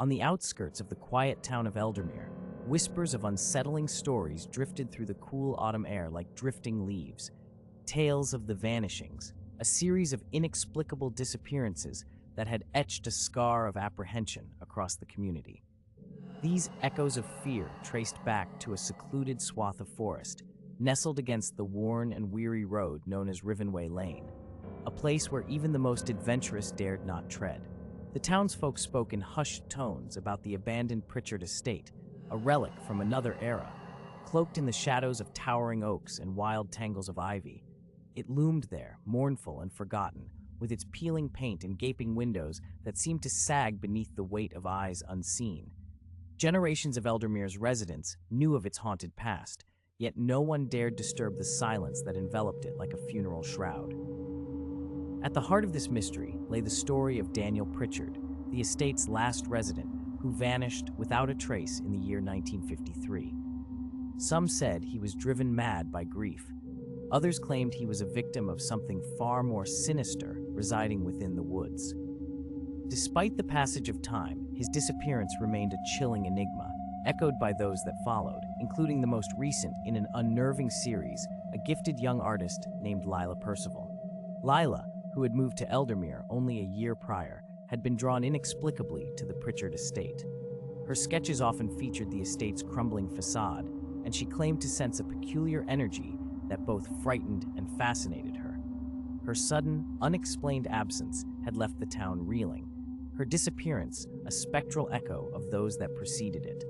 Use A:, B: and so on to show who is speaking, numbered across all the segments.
A: On the outskirts of the quiet town of Eldermere, whispers of unsettling stories drifted through the cool autumn air like drifting leaves. Tales of the vanishings, a series of inexplicable disappearances that had etched a scar of apprehension across the community. These echoes of fear traced back to a secluded swath of forest, nestled against the worn and weary road known as Rivenway Lane, a place where even the most adventurous dared not tread. The townsfolk spoke in hushed tones about the abandoned Pritchard Estate, a relic from another era, cloaked in the shadows of towering oaks and wild tangles of ivy. It loomed there, mournful and forgotten, with its peeling paint and gaping windows that seemed to sag beneath the weight of eyes unseen. Generations of Eldermere's residents knew of its haunted past, yet no one dared disturb the silence that enveloped it like a funeral shroud. At the heart of this mystery lay the story of Daniel Pritchard, the estate's last resident, who vanished without a trace in the year 1953. Some said he was driven mad by grief. Others claimed he was a victim of something far more sinister residing within the woods. Despite the passage of time, his disappearance remained a chilling enigma, echoed by those that followed, including the most recent in an unnerving series, a gifted young artist named Lila Percival. Lila, who had moved to Eldermere only a year prior, had been drawn inexplicably to the Pritchard estate. Her sketches often featured the estate's crumbling facade, and she claimed to sense a peculiar energy that both frightened and fascinated her. Her sudden, unexplained absence had left the town reeling, her disappearance a spectral echo of those that preceded it.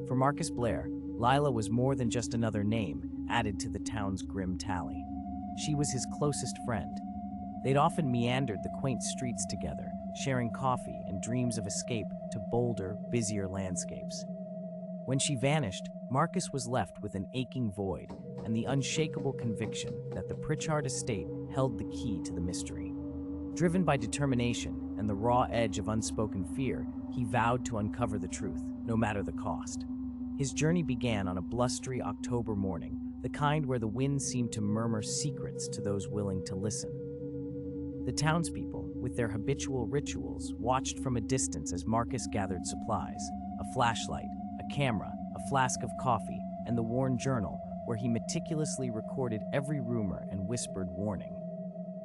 A: For Marcus Blair, Lila was more than just another name added to the town's grim tally. She was his closest friend. They'd often meandered the quaint streets together, sharing coffee and dreams of escape to bolder, busier landscapes. When she vanished, Marcus was left with an aching void and the unshakable conviction that the Pritchard estate held the key to the mystery. Driven by determination and the raw edge of unspoken fear, he vowed to uncover the truth, no matter the cost. His journey began on a blustery October morning, the kind where the wind seemed to murmur secrets to those willing to listen. The townspeople, with their habitual rituals, watched from a distance as Marcus gathered supplies: a flashlight, a camera, a flask of coffee, and the worn journal where he meticulously recorded every rumor and whispered warning.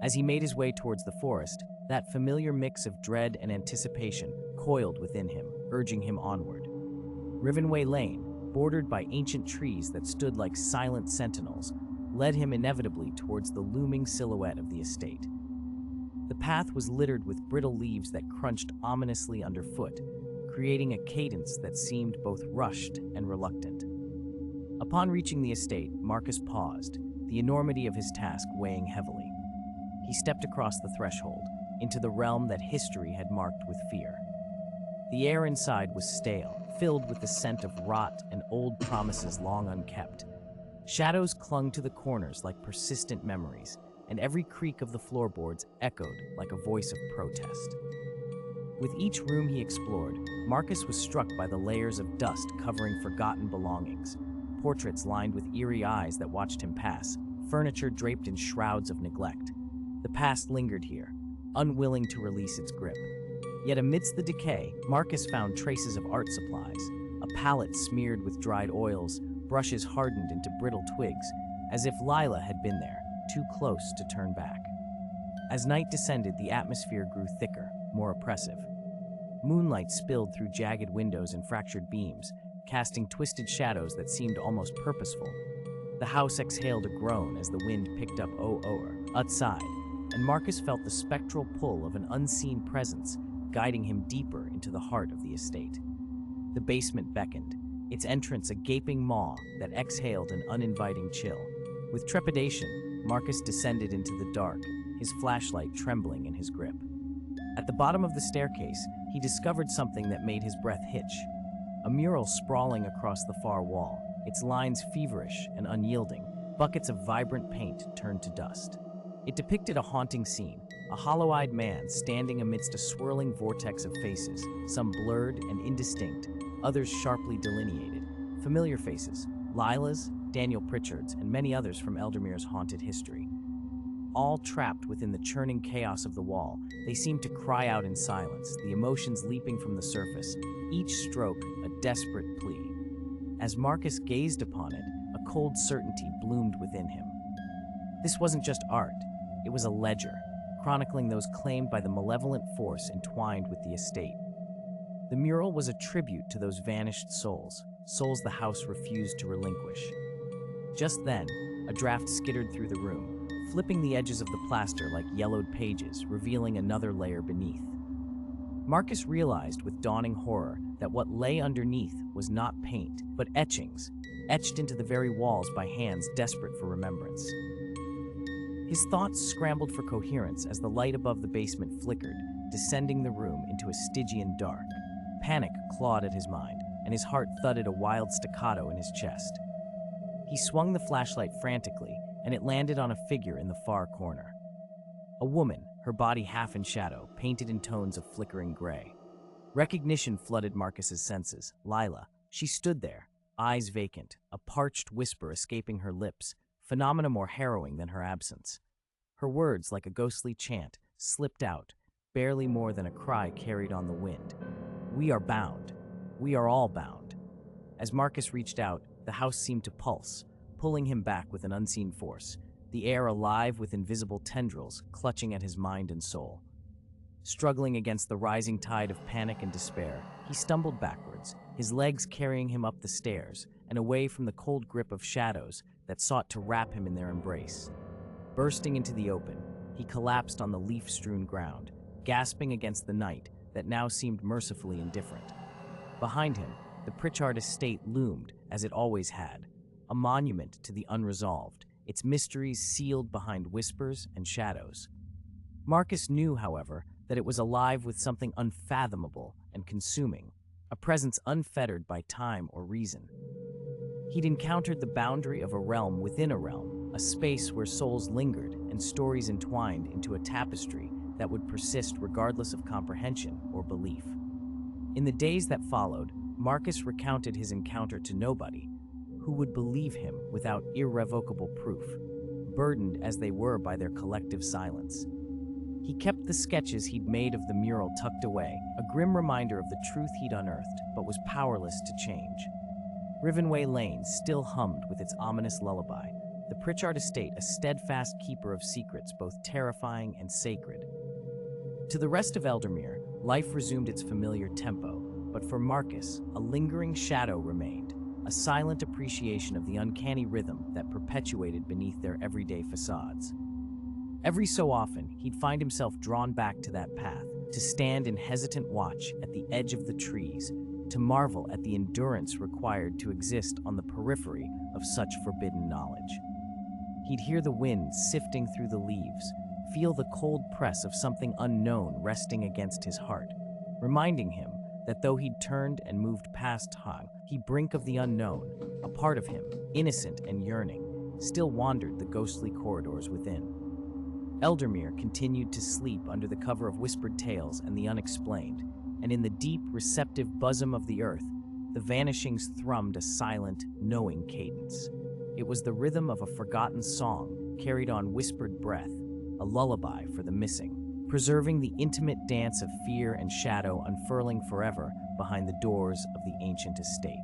A: As he made his way towards the forest, that familiar mix of dread and anticipation coiled within him, urging him onward. Rivenway Lane, bordered by ancient trees that stood like silent sentinels, led him inevitably towards the looming silhouette of the estate. The path was littered with brittle leaves that crunched ominously underfoot, creating a cadence that seemed both rushed and reluctant. Upon reaching the estate, Marcus paused, the enormity of his task weighing heavily. He stepped across the threshold, into the realm that history had marked with fear. The air inside was stale, filled with the scent of rot and old promises long unkept. Shadows clung to the corners like persistent memories, and every creak of the floorboards echoed like a voice of protest. With each room he explored, Marcus was struck by the layers of dust covering forgotten belongings, portraits lined with eerie eyes that watched him pass, furniture draped in shrouds of neglect. The past lingered here, unwilling to release its grip. Yet amidst the decay, Marcus found traces of art supplies, a palette smeared with dried oils, brushes hardened into brittle twigs, as if Lila had been there, too close to turn back. As night descended, the atmosphere grew thicker, more oppressive. Moonlight spilled through jagged windows and fractured beams, casting twisted shadows that seemed almost purposeful. The house exhaled a groan as the wind picked up outside, and Marcus felt the spectral pull of an unseen presence guiding him deeper into the heart of the estate. The basement beckoned, its entrance a gaping maw that exhaled an uninviting chill. With trepidation, Marcus descended into the dark, his flashlight trembling in his grip. At the bottom of the staircase, he discovered something that made his breath hitch. A mural sprawling across the far wall, its lines feverish and unyielding, buckets of vibrant paint turned to dust. It depicted a haunting scene, a hollow-eyed man standing amidst a swirling vortex of faces, some blurred and indistinct, others sharply delineated. Familiar faces, Lila's, Daniel Pritchard's, and many others from Eldermere's haunted history. all trapped within the churning chaos of the wall. They seemed to cry out in silence, the emotions leaping from the surface, each stroke a desperate plea. As Marcus gazed upon it, a cold certainty bloomed within him. This wasn't just art, it was a ledger, chronicling those claimed by the malevolent force entwined with the estate. The mural was a tribute to those vanished souls the house refused to relinquish. Just then, a draft skittered through the room, flipping the edges of the plaster like yellowed pages, revealing another layer beneath. Marcus realized with dawning horror that what lay underneath was not paint, but etchings, etched into the very walls by hands desperate for remembrance. His thoughts scrambled for coherence as the light above the basement flickered, descending the room into a Stygian dark. Panic clawed at his mind, and his heart thudded a wild staccato in his chest. He swung the flashlight frantically, and it landed on a figure in the far corner. A woman, her body half in shadow, painted in tones of flickering gray. Recognition flooded Marcus's senses. Lila. She stood there, eyes vacant, a parched whisper escaping her lips, phenomena more harrowing than her absence. Her words, like a ghostly chant, slipped out, barely more than a cry carried on the wind. "We are bound. We are all bound." As Marcus reached out, the house seemed to pulse, pulling him back with an unseen force, the air alive with invisible tendrils clutching at his mind and soul. Struggling against the rising tide of panic and despair, he stumbled backwards, his legs carrying him up the stairs and away from the cold grip of shadows that sought to wrap him in their embrace. Bursting into the open, he collapsed on the leaf-strewn ground, gasping against the night that now seemed mercifully indifferent. Behind him, the Pritchard Estate loomed, as it always had, a monument to the unresolved, its mysteries sealed behind whispers and shadows. Marcus knew, however, that it was alive with something unfathomable and consuming, a presence unfettered by time or reason. He'd encountered the boundary of a realm within a realm, a space where souls lingered and stories entwined into a tapestry that would persist regardless of comprehension or belief. In the days that followed, Marcus recounted his encounter to nobody who would believe him without irrevocable proof, burdened as they were by their collective silence. He kept the sketches he'd made of the mural tucked away, a grim reminder of the truth he'd unearthed, but was powerless to change. Rivenway Lane still hummed with its ominous lullaby, the Pritchard Estate a steadfast keeper of secrets both terrifying and sacred. To the rest of Eldermere, life resumed its familiar tempo, but for Marcus, a lingering shadow remained, a silent appreciation of the uncanny rhythm that perpetuated beneath their everyday facades. Every so often, he'd find himself drawn back to that path, to stand in hesitant watch at the edge of the trees, to marvel at the endurance required to exist on the periphery of such forbidden knowledge. He'd hear the wind sifting through the leaves, feel the cold press of something unknown resting against his heart, reminding him that though he'd turned and moved past time, he brink of the unknown, a part of him, innocent and yearning, still wandered the ghostly corridors within. Eldermere continued to sleep under the cover of whispered tales and the unexplained, and in the deep, receptive bosom of the earth, the vanishings thrummed a silent, knowing cadence. It was the rhythm of a forgotten song, carried on whispered breath, a lullaby for the missing, preserving the intimate dance of fear and shadow unfurling forever behind the doors of the ancient estate.